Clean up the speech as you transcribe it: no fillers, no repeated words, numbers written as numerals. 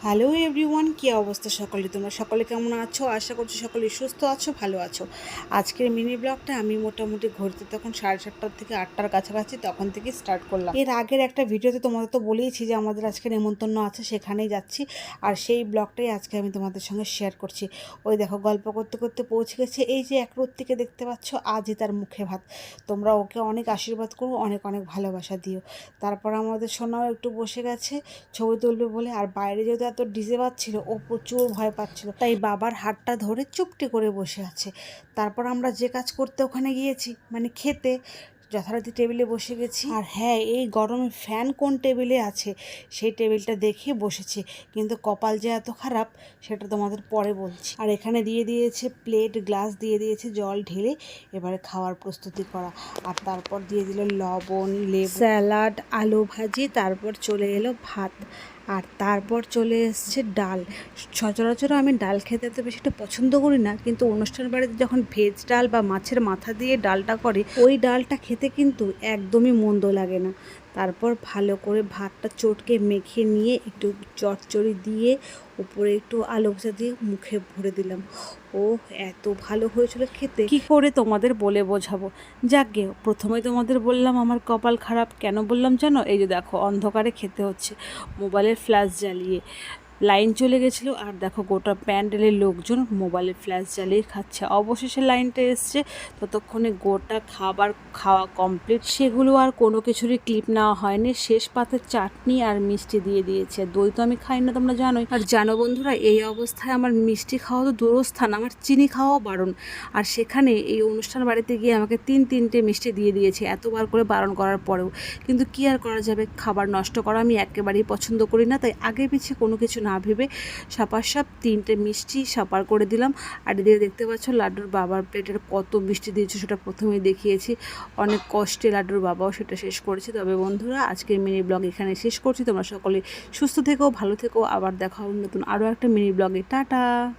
Hello everyone, কী অবস্থা সকলে? তোমরা সকলে কেমন আছো? আশা করছি সকলে সুস্থ আছো, ভালো আছো। আজকের মিনি ব্লগটা আমি মোটামুটি ঘড়িতে তখন 7:30 থেকে 8টার কাছাকাছি তখন থেকে স্টার্ট করলাম। এর আগের একটা ভিডিওতে তোমাদের তো বলেইছি যে আমাদের আজকে নেমন্তন্ন আছে, সেখানেই যাচ্ছি। আর সেই ব্লগটাই আজকে আমি তোমাদের সঙ্গে শেয়ার করছি। ওই দেখো, গল্প করতে করতে পৌঁছে গেছে। এই যে এক রত্তিকে দেখতে পাচ্ছ, আজই তার মুখে ভাত। তোমরা ওকে অনেক আশীর্বাদ করো, অনেক অনেক ভালোবাসা দিও। তারপর আমাদের সোনাও একটু বসে গেছে ছবি তুলবে বলে। আর বাইরে যেহেতু এত ডিজে বাজছিল, ও প্রচুর ভয় পাচ্ছিল, তাই বাবার হাতটা ধরে চুপটি করে বসে আছে। তারপর আমরা যে কাজ করতে ওখানে গিয়েছি, মানে খেতে, যথারীতি টেবিলে বসে গেছি। আর হ্যাঁ, এই গরমে ফ্যান কোন টেবিলে আছে সেই টেবিলটা দেখে বসেছি, কিন্তু কপাল যে এত খারাপ সেটা তোমাদের পরে বলছি। আর এখানে দিয়ে দিয়েছে প্লেট, গ্লাস দিয়ে দিয়েছে জল ঢেলে, এবারে খাওয়ার প্রস্তুতি করা। আর তারপর দিয়ে দিল লবণ, লেবু, স্যালাড, আলু ভাজি, তারপর চলে এলো ভাত। আর তারপর চলে এসছে ডাল। সচরাচর আমি ডাল খেতে এত বেশি একটা পছন্দ করি না, কিন্তু অনুষ্ঠান বাড়িতে যখন ভেজ ডাল বা মাছের মাথা দিয়ে ডালটা করে, ওই ডালটা খেতে কিন্তু একদমই মন্দ লাগে না। তারপর ভালো করে ভাতটা চটকে মেখে নিয়ে একটু চচ্চড়ি দিয়ে উপরে একটু আলু ভাজা দিয়ে মুখে ভরে দিলাম। ও এত ভালো হয়েছিল খেতে, কি করে তোমাদের বলে বোঝাবো। যাকগে, প্রথমে তোমাদের বললাম আমার কপাল খারাপ। কেন বললাম জানো? এই যে দেখো, অন্ধকারে খেতে হচ্ছে, মোবাইলের ফ্ল্যাশ জ্বালিয়ে। লাইন চলে গেছিলো, আর দেখো গোটা প্যান্ডেলের লোকজন মোবাইলের ফ্ল্যাশ জ্বালিয়ে খাচ্ছে। অবশেষে লাইনটা এসছে, ততক্ষণে গোটা খাওয়া কমপ্লিট। সেগুলো আর কোনো কিছুরই ক্লিপ নেওয়া হয়নি। শেষ পাতে চাটনি আর মিষ্টি দিয়ে দিয়েছে। দই তো আমি খাই না, তোমরা জানোই। আর জানো বন্ধুরা, এই অবস্থায় আমার মিষ্টি খাওয়া তো দূরস্থান, আমার চিনি খাওয়াও বারণ। আর সেখানে এই অনুষ্ঠান বাড়িতে গিয়ে আমাকে তিনটে মিষ্টি দিয়ে দিয়েছে, এতবার করে বারণ করার পরেও। কিন্তু কি আর করা যাবে, খাবার নষ্ট করা আমি একেবারেই পছন্দ করি না। তাই আগে পিছিয়ে কোনো কিছু না ভেবে সাপাসাপ 3টে মিষ্টি সাপার করে দিলাম। আর এদিকে দেখতে পাচ্ছ লাড্ডুর বাবার প্লেটের কত মিষ্টি দিয়েছে, সেটা প্রথমেই দেখিয়েছি। অনেক কষ্টে লাড্ডুর বাবাও সেটা শেষ করেছে। তবে বন্ধুরা, আজকের মিনি ব্লগ এখানে শেষ করছি। তোমরা সকলে সুস্থ থেকো, ভালো থেকো। আবার দেখা হবে নতুন আরও একটা মিনি ব্লগে। টাটা।